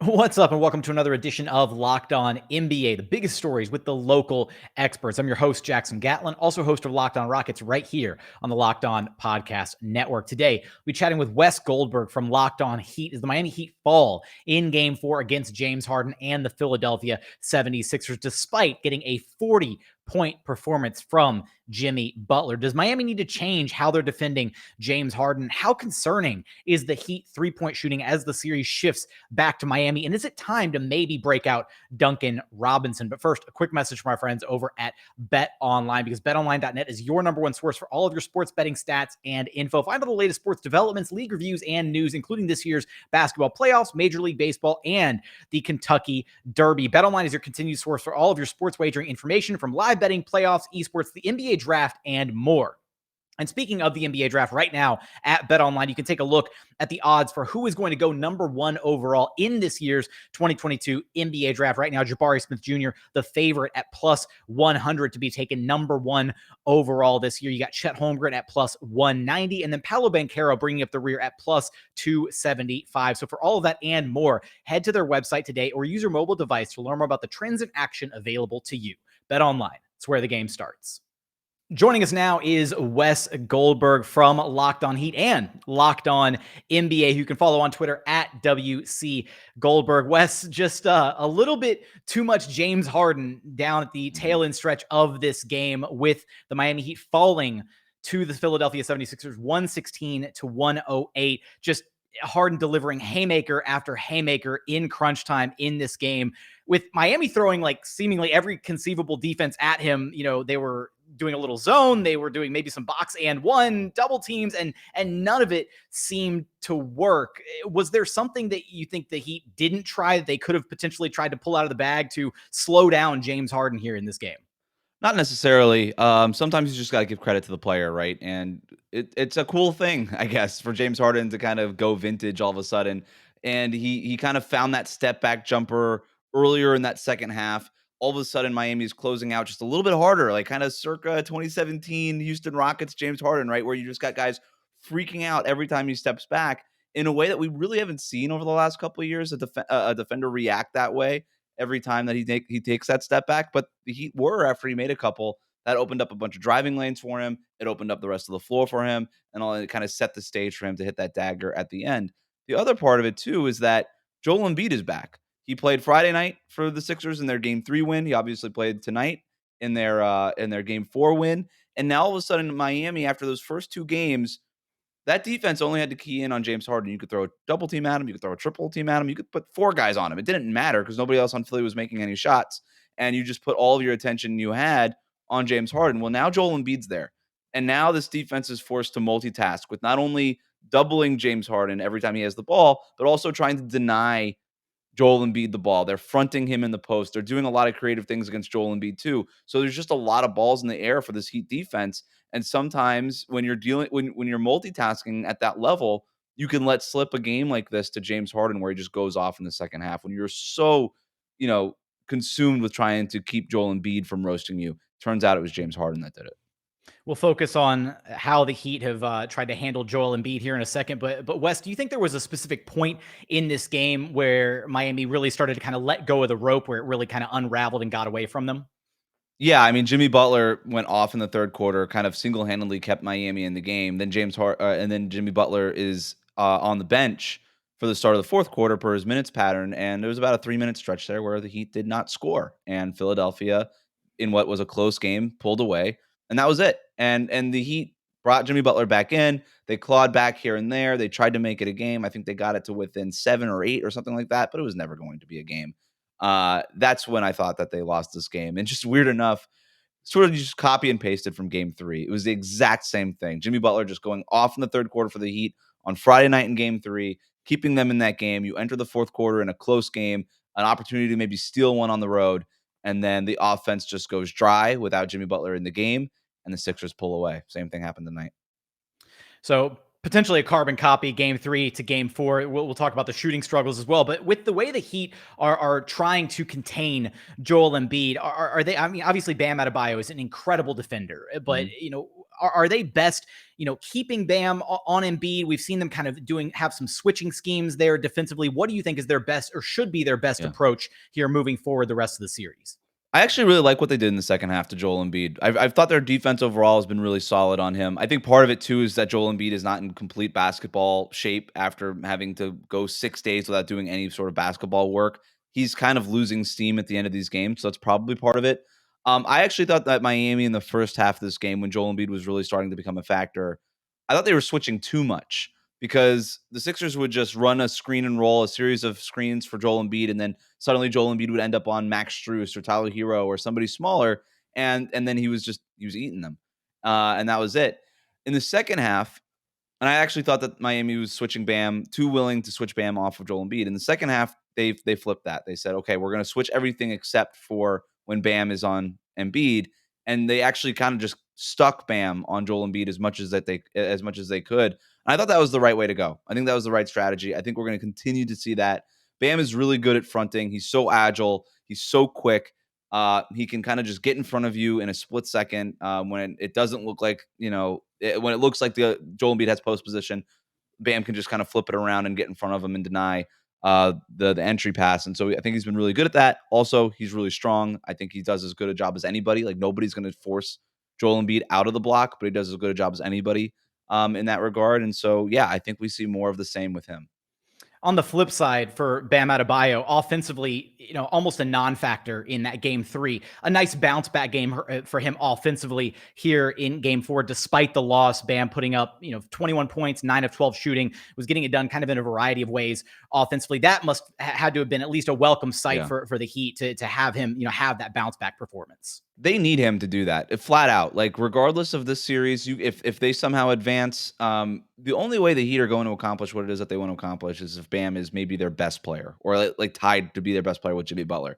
What's up, and welcome to another edition of Locked On NBA, the biggest stories with the local experts. I'm your host, Jackson Gatlin, also host of Locked On Rockets right here on the Locked On Podcast Network. Today, we're chatting with Wes Goldberg from Locked On Heat as the Miami Heat fall in Game 4 against James Harden and the Philadelphia 76ers, despite getting a 40-point performance from Jimmy Butler. Does Miami need to change how they're defending James Harden? How concerning is the Heat three-point shooting as the series shifts back to Miami? And is it time to maybe break out Duncan Robinson? But first, a quick message from our friends over at BetOnline, because BetOnline.net is your number one source for all of your sports betting stats and info. Find all the latest sports developments, league reviews, and news, including this year's basketball playoffs, Major League Baseball, and the Kentucky Derby. BetOnline is your continued source for all of your sports wagering information, from live betting, playoffs, esports, the NBA draft, and more. And speaking of the NBA draft, right now at BetOnline, you can take a look at the odds for who is going to go number one overall in this year's 2022 NBA draft. Right now, Jabari Smith Jr., the favorite at plus 100 to be taken number one overall this year. You got Chet Holmgren at plus 190, and then Paolo Banchero bringing up the rear at plus 275. So for all of that and more, head to their website today or use your mobile device to learn more about the trends in action available to you. BetOnline, it's where the game starts. Joining us now is Wes Goldberg from Locked On Heat and Locked On NBA, who you can follow on Twitter at WC Goldberg. Wes, just a little bit too much James Harden down at the tail end stretch of this game, with the Miami Heat falling to the Philadelphia 76ers 116-108. Just Harden delivering haymaker after haymaker in crunch time in this game, with Miami throwing like seemingly every conceivable defense at him. You know, they were doing a little zone, they were doing maybe some box and one, double teams, and none of it seemed to work. Was there something that you think the Heat didn't try that they could have potentially tried to pull out of the bag to slow down James Harden here in this game? Not necessarily. Sometimes you just got to give credit to the player, right? And it's a cool thing, I guess, for James Harden to kind of go vintage all of a sudden. And he kind of found that step back jumper earlier in that second half. All of a sudden, Miami's closing out just a little bit harder, like kind of circa 2017 Houston Rockets, James Harden, right? Where you just got guys freaking out every time he steps back in a way that we really haven't seen over the last couple of years, a defender react that way every time that he takes that step back. But the Heat were, after he made a couple, that opened up a bunch of driving lanes for him. It opened up the rest of the floor for him, and all it kind of set the stage for him to hit that dagger at the end. The other part of it too is that Joel Embiid is back. He played Friday night for the Sixers in their Game 3 win. He obviously played tonight in their Game 4 win. And now all of a sudden, Miami, after those first two games, that defense only had to key in on James Harden. You could throw a double team at him. You could throw a triple team at him. You could put four guys on him. It didn't matter because nobody else on Philly was making any shots. And you just put all of your attention you had on James Harden. Well, now Joel Embiid's there. And now this defense is forced to multitask with not only doubling James Harden every time he has the ball, but also trying to deny Joel Embiid the ball. They're fronting him in the post. They're doing a lot of creative things against Joel Embiid too. So there's just a lot of balls in the air for this Heat defense. And sometimes when you're when you're multitasking at that level, you can let slip a game like this to James Harden where he just goes off in the second half when you're so, consumed with trying to keep Joel Embiid from roasting you. Turns out it was James Harden that did it. We'll focus on how the Heat have tried to handle Joel Embiid here in a second. But Wes, do you think there was a specific point in this game where Miami really started to kind of let go of the rope, where it really kind of unraveled and got away from them? Yeah, I mean, Jimmy Butler went off in the third quarter, kind of single-handedly kept Miami in the game. Then and then Jimmy Butler is on the bench for the start of the fourth quarter per his minutes pattern, and there was about a 3-minute stretch there where the Heat did not score, and Philadelphia, in what was a close game, pulled away, and that was it. And the Heat brought Jimmy Butler back in. They clawed back here and there. They tried to make it a game. I think they got it to within 7 or 8 or something like that, but it was never going to be a game. That's when I thought that they lost this game. And just weird enough, sort of just copy and pasted from Game 3. It was the exact same thing. Jimmy Butler just going off in the third quarter for the Heat on Friday night in Game 3, keeping them in that game. You enter the fourth quarter in a close game, an opportunity to maybe steal one on the road, and then the offense just goes dry without Jimmy Butler in the game, and the Sixers pull away. Same thing happened tonight. So potentially a carbon copy, Game 3 to Game 4. We'll talk about the shooting struggles as well. But with the way the Heat are trying to contain Joel Embiid, are they? I mean, obviously Bam Adebayo is an incredible defender, but Are they best, keeping Bam on Embiid? We've seen them kind of have some switching schemes there defensively. What do you think is their best or should be their best approach here moving forward the rest of the series? I actually really like what they did in the second half to Joel Embiid. I've thought their defense overall has been really solid on him. I think part of it too is that Joel Embiid is not in complete basketball shape after having to go 6 days without doing any sort of basketball work. He's kind of losing steam at the end of these games, so that's probably part of it. I actually thought that Miami in the first half of this game, when Joel Embiid was really starting to become a factor, I thought they were switching too much because the Sixers would just run a screen and roll, a series of screens for Joel Embiid, and then suddenly Joel Embiid would end up on Max Strus or Tyler Hero or somebody smaller, and then he was eating them, and that was it. In the second half, and I actually thought that Miami was switching Bam, too willing to switch Bam off of Joel Embiid. In the second half, they flipped that. They said, okay, we're going to switch everything except for when Bam is on Embiid, and they actually kind of just stuck Bam on Joel Embiid as much as they could. And I thought that was the right way to go. I think that was the right strategy. I think we're going to continue to see that. Bam is really good at fronting. He's so agile. He's so quick. He can kind of just get in front of you in a split second when it doesn't look like, when it looks like the Joel Embiid has post position. Bam can just kind of flip it around and get in front of him and deny the entry pass. And so I think he's been really good at that. Also, he's really strong. I think he does as good a job as anybody. Like nobody's going to force Joel Embiid out of the block, but he does as good a job as anybody in that regard. And so, yeah, I think we see more of the same with him. On the flip side for Bam Adebayo, offensively, almost a non-factor in that game 3. A nice bounce back game for him offensively here in game 4, despite the loss. Bam putting up, 21 points, 9 of 12 shooting, was getting it done kind of in a variety of ways offensively. That must had to have been at least a welcome sight for the Heat to have him, have that bounce back performance. They need him to do that, flat out. Like regardless of this series, if they somehow advance, the only way the Heat are going to accomplish what it is that they want to accomplish is if Bam is maybe their best player or like tied to be their best player with Jimmy Butler.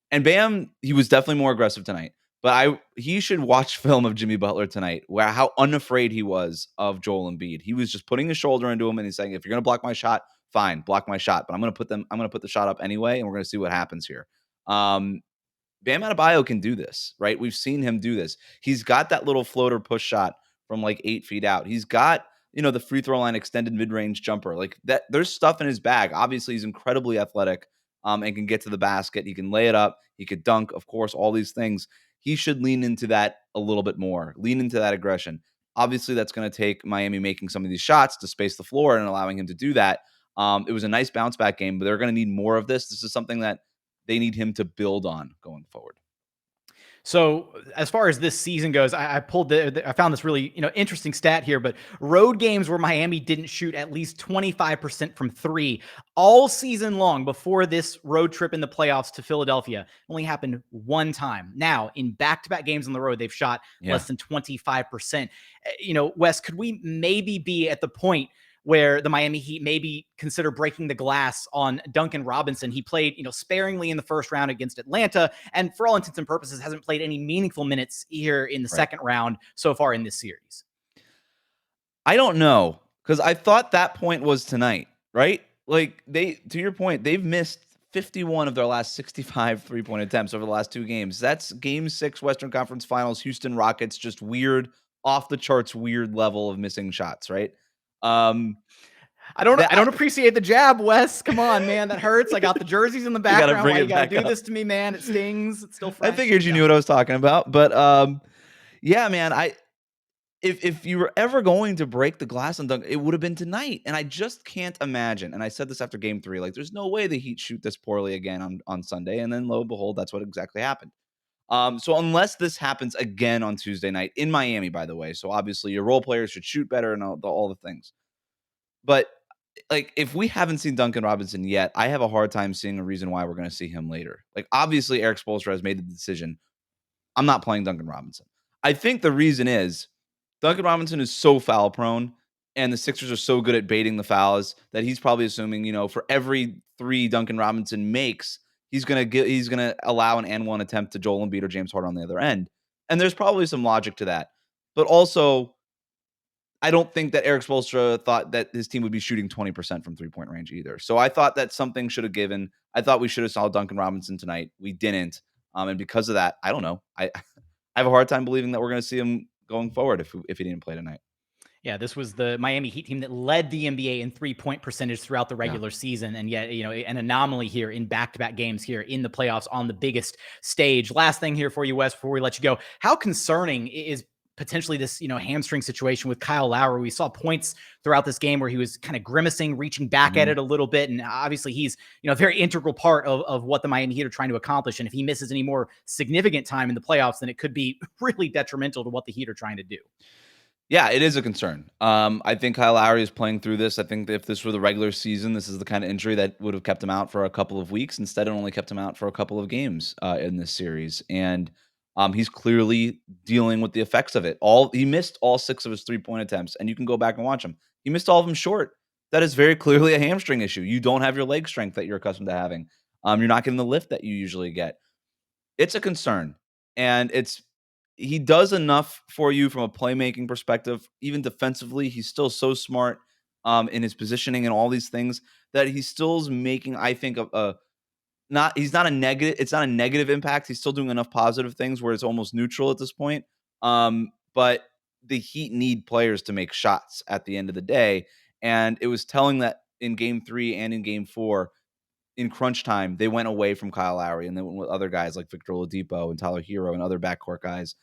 And Bam, he was definitely more aggressive tonight. But he should watch film of Jimmy Butler tonight, where how unafraid he was of Joel Embiid. He was just putting his shoulder into him and he's saying, "If you're going to block my shot, fine, block my shot. But I'm going to put the shot up anyway, and we're going to see what happens here." Bam Adebayo can do this, right? We've seen him do this. He's got that little floater push shot from like 8 feet out. He's got, the free throw line extended mid-range jumper. Like that, there's stuff in his bag. Obviously, he's incredibly athletic and can get to the basket. He can lay it up. He could dunk, of course, all these things. He should lean into that a little bit more, lean into that aggression. Obviously, that's going to take Miami making some of these shots to space the floor and allowing him to do that. It was a nice bounce back game, but they're going to need more of this. This is something that they need him to build on going forward. So as far as this season goes, I found this really, interesting stat here, but road games where Miami didn't shoot at least 25% from 3 all season long before this road trip in the playoffs to Philadelphia only happened one time. Now in back-to-back games on the road, they've shot less than 25%. Wes, could we maybe be at the point where the Miami Heat maybe consider breaking the glass on Duncan Robinson? He played, sparingly in the first round against Atlanta, and for all intents and purposes, hasn't played any meaningful minutes here in the second round so far in this series. I don't know, because I thought that point was tonight, right? Like to your point, they've missed 51 of their last 65 three-point attempts over the last 2 games. That's Game 6 Western Conference Finals, Houston Rockets, just weird, off the charts, weird level of missing shots, right? I don't appreciate the jab, Wes. Come on, man. That hurts. I got the jerseys in the background. Why you gotta do this to me, man? It stings. It's still fresh. I figured you knew what I was talking about. But yeah, man, if you were ever going to break the glass on Dunk, it would have been tonight. And I just can't imagine. And I said this after game 3, like there's no way the Heat shoot this poorly again on Sunday. And then lo and behold, that's what exactly happened. So unless this happens again on Tuesday night in Miami, by the way, so obviously your role players should shoot better and all the things. But like, if we haven't seen Duncan Robinson yet, I have a hard time seeing a reason why we're going to see him later. Like, obviously, Eric Spoelstra has made the decision. I'm not playing Duncan Robinson. I think the reason is Duncan Robinson is so foul prone, and the Sixers are so good at baiting the fouls that he's probably assuming, for every 3 Duncan Robinson makes, he's gonna allow an and one attempt to Joel Embiid or James Harden on the other end. And there's probably some logic to that, but also, I don't think that Eric Spoelstra thought that his team would be shooting 20% from 3-point range either. So I thought that something should have given. I thought we should have saw Duncan Robinson tonight. We didn't. And because of that, I don't know. I have a hard time believing that we're going to see him going forward if he didn't play tonight. Yeah, this was the Miami Heat team that led the NBA in 3-point percentage throughout the Yeah. regular season. And yet, an anomaly here in back-to-back games here in the playoffs on the biggest stage. Last thing here for you, Wes, before we let you go. How concerning is potentially this, hamstring situation with Kyle Lowry? We saw points throughout this game where he was kind of grimacing, reaching back at it a little bit. And obviously he's, a very integral part of what the Miami Heat are trying to accomplish. And if he misses any more significant time in the playoffs, then it could be really detrimental to what the Heat are trying to do. Yeah, it is a concern. I think Kyle Lowry is playing through this. I think that if this were the regular season, this is the kind of injury that would have kept him out for a couple of weeks. Instead, it only kept him out for a couple of games in this series, and he's clearly dealing with the effects of it. He missed all 6 of his 3-point attempts, and you can go back and watch him. He missed all of them short. That is very clearly a hamstring issue. You don't have your leg strength that you're accustomed to having. You're not getting the lift that you usually get. It's a concern, and he does enough for you from a playmaking perspective. Even defensively, he's still so smart in his positioning and all these things that he still is making, I think, he's not a negative. It's not a negative impact. He's still doing enough positive things where it's almost neutral at this point. But the Heat need players to make shots at the end of the day, and it was telling that in Game 3 and in Game 4. In crunch time, they went away from Kyle Lowry and they went with other guys like Victor Oladipo and Tyler Hero and other backcourt guys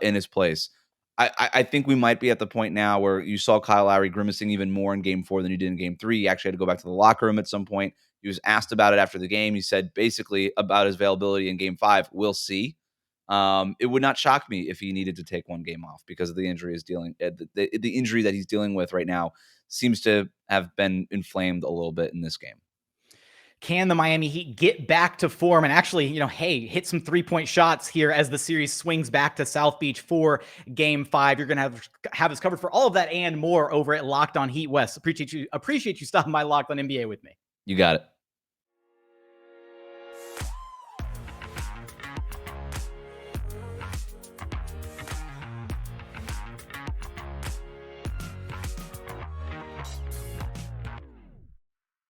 in his place. I think we might be at the point now where you saw Kyle Lowry grimacing even more in Game 4 than he did in Game 3. He actually had to go back to the locker room at some point. He was asked about it after the game. He said basically about his availability in Game 5, we'll see. It would not shock me if he needed to take one game off because of the injury the injury that he's dealing with right now seems to have been inflamed a little bit in this game. Can the Miami Heat get back to form and actually, hit some 3-point shots here as the series swings back to South Beach for Game 5? You're going to have us covered for all of that and more over at Locked On Heat. Wes, appreciate you stopping by Locked On NBA with me. You got it.